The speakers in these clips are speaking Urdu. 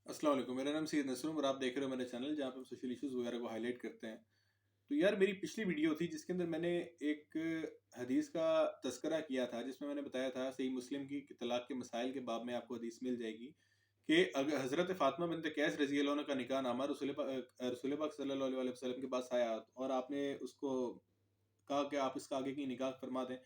السلام علیکم، میرا نام سید نسرم اور آپ دیکھ رہے ہو میرا چینل جہاں پہ ہم سوشل ایشوز وغیرہ کو ہائی لائٹ کرتے ہیں. تو یار میری پچھلی ویڈیو تھی جس کے اندر میں نے ایک حدیث کا تذکرہ کیا تھا، جس میں نے بتایا تھا صحیح مسلم کی کہ طلاق کے مسائل کے باب میں آپ کو حدیث مل جائے گی کہ اگر حضرت فاطمہ بنت قیس رضی اللہ عنہ کا نکاح نامہ رسول پاک صلی اللہ علیہ وسلم کے پاس آیا اور آپ نے اس کو کہا کہ آپ اس کا آگے کی نکاح فرما دیں،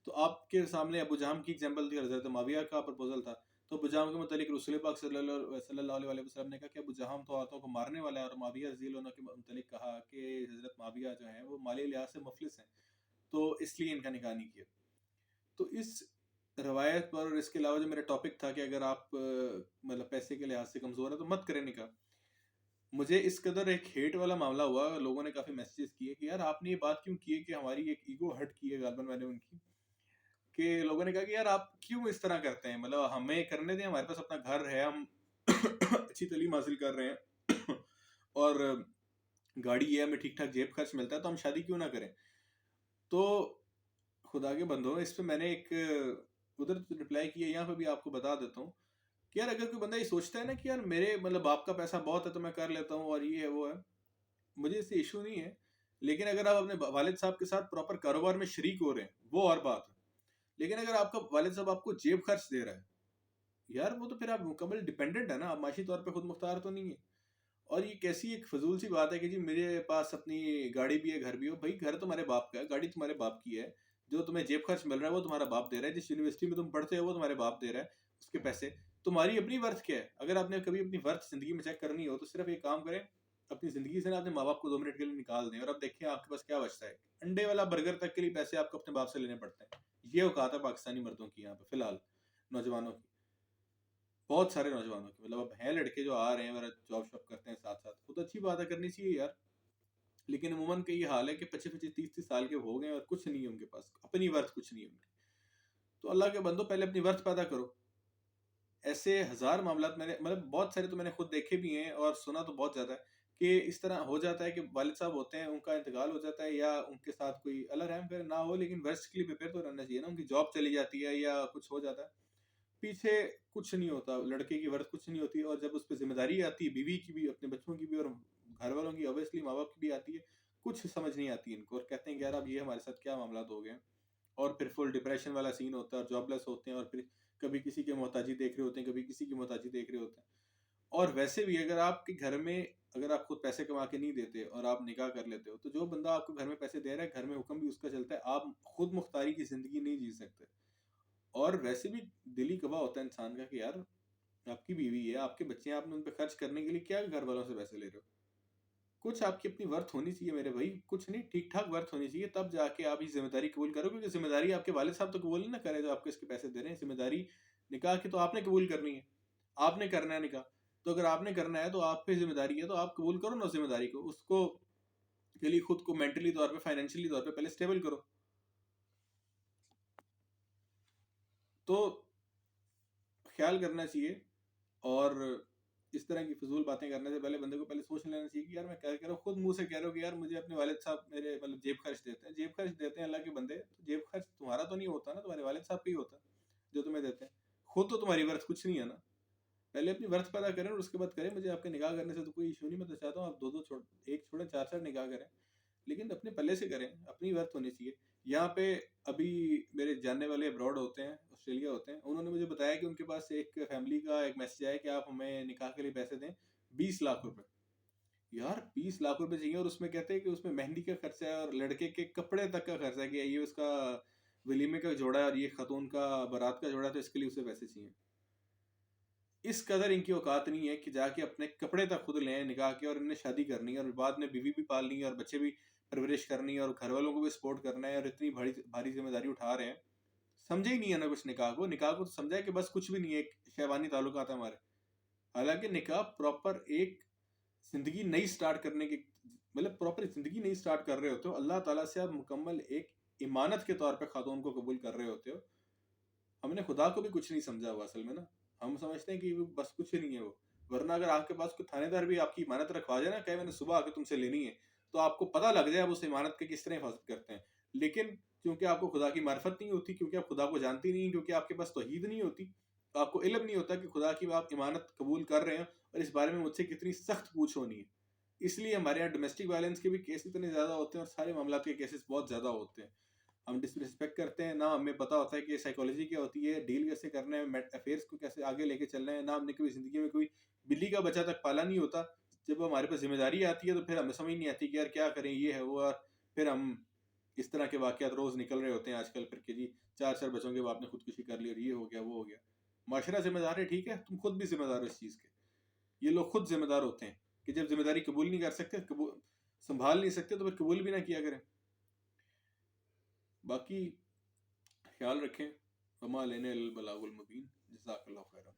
تو آپ کے سامنے ابو جہم کی ایگزامپل تھی اور حضرت معاویہ کا پرپوزل تھا. تو ابو جہم کے متعلق رسول پاک صلی اللہ علیہ وسلم نے کہا کہ ابو جہم تو عورتوں کو مارنے والا ہے، اور معاویہ رضی اللہ عنہ کے متعلق کہا کہ حضرت معاویہ جو ہیں وہ مالی لحاظ سے مفلس ہیں، تو اس لیے ان کا نکاح نہیں کیا. تو اس روایت پر اور اس کے علاوہ جو میرا ٹاپک تھا کہ اگر آپ مطلب پیسے کے لحاظ سے کمزور ہیں تو مت کریں نکاح، مجھے اس قدر ایک ہیٹ والا معاملہ ہوا. لوگوں نے کافی میسیجز کیے کہ یار آپ نے یہ بات کیوں کی ہے، کہ ہماری ایک ایگو ہٹ کی ہے غالباً میں نے ان کی، کہ لوگوں نے کہا کہ یار آپ کیوں اس طرح کرتے ہیں، مطلب ہمیں کرنے دیں، ہمارے پاس اپنا گھر ہے، ہم اچھی تعلیم حاصل کر رہے ہیں اور گاڑی ہے، ہمیں ٹھیک ٹھاک جیب خرچ ملتا ہے، تو ہم شادی کیوں نہ کریں. تو خدا کے بندو، اس پہ میں نے ایک ادھر رپلائی کیا، یہاں پہ بھی آپ کو بتا دیتا ہوں کہ یار اگر کوئی بندہ یہ سوچتا ہے نا کہ یار میرے مطلب باپ کا پیسہ بہت ہے تو میں کر لیتا ہوں اور یہ ہے وہ ہے، مجھے اس سے ایشو نہیں ہے. لیکن اگر آپ اپنے والد صاحب کے ساتھ پراپر کاروبار میں شریک ہو رہے ہیں وہ اور بات ہے. لیکن اگر آپ کا والد صاحب آپ کو جیب خرچ دے رہا ہے، یار وہ تو پھر آپ مکمل ڈیپینڈنٹ ہے نا، آپ معاشی طور پہ خود مختار تو نہیں ہے. اور یہ کیسی ایک فضول سی بات ہے کہ جی میرے پاس اپنی گاڑی بھی ہے، گھر بھی ہو. بھائی گھر تمہارے باپ کا ہے، گاڑی تمہارے باپ کی ہے، جو تمہیں جیب خرچ مل رہا ہے وہ تمہارا باپ دے رہا ہے، جس یونیورسٹی میں تم پڑھتے ہو وہ تمہارے باپ دے رہا ہے اس کے پیسے. تمہاری اپنی ورتھ کیا ہے؟ اگر آپ نے کبھی اپنی ورتھ زندگی میں چیک کرنی ہو تو صرف ایک کام کریں، اپنی زندگی سے نا اپنے ماں باپ کو 2 منٹ کے لیے نکال دیں اور اب دیکھیں آپ کے پاس کیا بچتا ہے. انڈے والا برگر تک کے لیے پیسے آپ کو اپنے باپ سے لینے پڑتے ہیں. یہ اوقات ہے پاکستانی مردوں کی یہاں پہ فی الحال، نوجوانوں کی، بہت سارے نوجوانوں کی. مطلب اب ہیں لڑکے جو آ رہے ہیں اور جاب شاپ کرتے ہیں ساتھ ساتھ، خود اچھی بات ہے، کرنی چاہیے یار. لیکن عموماً کا یہ حال ہے کہ 25 30 30 سال کے ہو گئے اور کچھ نہیں ہے ان کے پاس، اپنی ورتھ کچھ نہیں ہے ان کی. تو اللہ کے بندو پہلے اپنی ورتھ پیدا کرو. ایسے ہزار معاملات میں نے مطلب بہت سارے تو میں نے خود دیکھے بھی ہیں اور سنا تو بہت زیادہ ہے کہ اس طرح ہو جاتا ہے کہ والد صاحب ہوتے ہیں، ان کا انتقال ہو جاتا ہے یا ان کے ساتھ کوئی اللہ رحم کرے نہ ہو، لیکن ورسٹ کے لیے پریپیئر تو رہنا چاہیے نا. ان کی جاب چلی جاتی ہے یا کچھ ہو جاتا ہے، پیچھے کچھ نہیں ہوتا، لڑکے کی ورث کچھ نہیں ہوتی. اور جب اس پہ ذمہ داری آتی ہے بیوی کی بھی، اپنے بچوں کی بھی، اور گھر والوں کی، اوبیسلی ماں باپ کی بھی آتی ہے، کچھ سمجھ نہیں آتی ان کو اور کہتے ہیں کہ یار اب یہ ہمارے ساتھ کیا معاملات ہو گئے ہیں. اور پھر فل ڈپریشن والا سین ہوتا ہے اور جاب لیس ہوتے ہیں اور پھر کبھی کسی کے محتاجی دیکھ رہے ہوتے ہیں، کبھی کسی کی محتاجی دیکھ رہے ہوتے ہیں. اور ویسے بھی اگر آپ کے گھر میں، اگر آپ خود پیسے کما کے نہیں دیتے اور آپ نکاح کر لیتے ہو، تو جو بندہ آپ کو گھر میں پیسے دے رہا ہے، گھر میں حکم بھی اس کا چلتا ہے، آپ خود مختاری کی زندگی نہیں جی سکتے. اور ویسے بھی دلی کبا ہوتا ہے انسان کا کہ یار آپ کی بیوی ہے، آپ کے بچے ہیں، آپ نے ان پہ خرچ کرنے کے لیے کیا گھر والوں سے پیسے لے رہے ہو؟ کچھ آپ کی اپنی ورتھ ہونی چاہیے میرے بھائی، کچھ نہیں، ٹھیک ٹھاک ورتھ ہونی چاہیے، تب جا کے آپ یہ ذمہ داری قبول کرو. کیونکہ ذمہ داری آپ کے والد صاحب تو قبول نہیں نہ کرے جو آپ کو اس کے پیسے دے رہے ہیں. ذمہ داری نکاح کی تو آپ نے قبول کرنی ہے، آپ نے کرنا ہے نکاح. تو اگر آپ نے کرنا ہے تو آپ پہ ذمہ داری ہے، تو آپ قبول کرو نا ذمہ داری کو، اس کو کے لیے خود کو مینٹلی طور پہ، فائنینشلی طور پہ پہلے اسٹیبل کرو. تو خیال کرنا چاہیے. اور اس طرح کی فضول باتیں کرنے سے پہلے بندے کو پہلے سوچ لینا چاہیے کہ یار میں کیا کہہ رہا ہوں. خود منہ سے کہہ رہا ہوں کہ یار مجھے اپنے والد صاحب میرے مطلب جیب خرچ دیتے ہیں، جیب خرچ دیتے ہیں اللہ کے بندے، تو جیب خرچ تمہارا تو نہیں ہوتا نا، تمہارے والد صاحب کا ہی ہوتا جو تمہیں دیتے ہیں. خود تو تمہاری ورث کچھ نہیں ہے نا. پہلے اپنی ورث پیدا کریں اور اس کے بعد کریں. مجھے آپ کے نکاح کرنے سے تو کوئی ایشو نہیں، میں تو چاہتا ہوں آپ دو ایک چھوڑیں، چار چار نکاح کریں، لیکن اپنے پلے سے کریں، اپنی ورث ہونی چاہیے. یہاں پہ ابھی میرے جاننے والے ابراڈ ہوتے ہیں، آسٹریلیا ہوتے ہیں، انہوں نے مجھے بتایا کہ ان کے پاس ایک فیملی کا ایک میسج آیا کہ آپ ہمیں نکاح کے لیے پیسے دیں 20 لاکھ روپے. یار 20 لاکھ روپے چاہیے، اور اس میں کہتے ہیں کہ اس میں مہندی کا خرچہ ہے اور لڑکے کے کپڑے تک کا خرچہ ہے، کہ یہ اس کا ولیمے کا جوڑا ہے اور یہ خاتون کا بارات کا جوڑا ہے، تو اس کے لیے اسے پیسے چاہیے. اس قدر ان کی اوقات نہیں ہے کہ جا کے اپنے کپڑے تک خود لیں نکاح کے، اور انہیں شادی کرنی ہے اور بعد میں بیوی بھی پالنی ہے اور بچے بھی پرورش کرنی ہے اور گھر والوں کو بھی سپورٹ کرنا ہے، اور اتنی بھاری ذمہ داری اٹھا رہے ہیں. سمجھے ہی نہیں ہے نا کچھ نکاح کو. نکاح کو تو سمجھا ہے کہ بس کچھ بھی نہیں ہے، ایک شیوانی تعلقات ہے ہمارے. حالانکہ نکاح پراپر ایک زندگی نئی سٹارٹ کرنے کی، مطلب پراپر زندگی نئی سٹارٹ کر رہے ہوتے ہو. اللہ تعالیٰ سے آپ مکمل ایک امانت کے طور پہ خاتون کو قبول کر رہے ہوتے ہو. ہم نے خدا کو بھی کچھ نہیں سمجھا ہوا اصل میں نا. ہم سمجھتے ہیں کہ بس کچھ نہیں ہے وہ. ورنہ اگر آپ کے پاس کوئی تھانے دار بھی آپ کی امانت رکھوا جائے نا، کہ میں نے صبح آ کے تم سے لینی ہے، تو آپ کو پتہ لگ جائے آپ اس امانت کے کس طرح حفاظت کرتے ہیں. لیکن کیونکہ آپ کو خدا کی معرفت نہیں ہوتی، کیونکہ آپ خدا کو جانتی نہیں، کیونکہ آپ کے پاس توحید نہیں ہوتی، آپ کو علم نہیں ہوتا کہ خدا کی آپ امانت قبول کر رہے ہیں اور اس بارے میں مجھ سے کتنی سخت پوچھ ہونی ہے. اس لیے ہمارے یہاں ڈومیسٹک وائلنس کے بھی کیس اتنے زیادہ ہوتے ہیں اور سارے معاملات کے کیسز بہت زیادہ ہوتے ہیں. ہم ڈس رسپیکٹ کرتے ہیں، نہ ہمیں پتہ ہوتا ہے کہ سائیکالوجی کیا ہوتی ہے، ڈیل کیسے کرنا ہے، افیئرس کو کیسے آگے لے کے چلنا ہے. نہ ہم نے کبھی زندگی میں کوئی بلی کا بچہ تک پالا نہیں ہوتا. جب ہمارے پاس ذمہ داری آتی ہے تو پھر ہمیں سمجھ نہیں آتی کہ یار کیا کریں، یہ ہے وہ. پھر ہم اس طرح کے واقعات روز نکل رہے ہوتے ہیں آج کل، پھر کہ جی 4 بچوں کے باپ نے خودکشی کر لی اور یہ ہو گیا وہ ہو گیا. معاشرہ ذمہ دار ہے، ٹھیک ہے، تم خود بھی ذمہ دار ہو اس چیز کے. یہ لوگ خود ذمہ دار ہوتے ہیں کہ جب ذمہ داری قبول نہیں کر سکتے، سنبھال نہیں سکتے، تو پھر قبول بھی نہ کیا کریں. باقی خیال رکھیں. وما علینا الا البلاغ المبین. جزاک اللہ خیرا.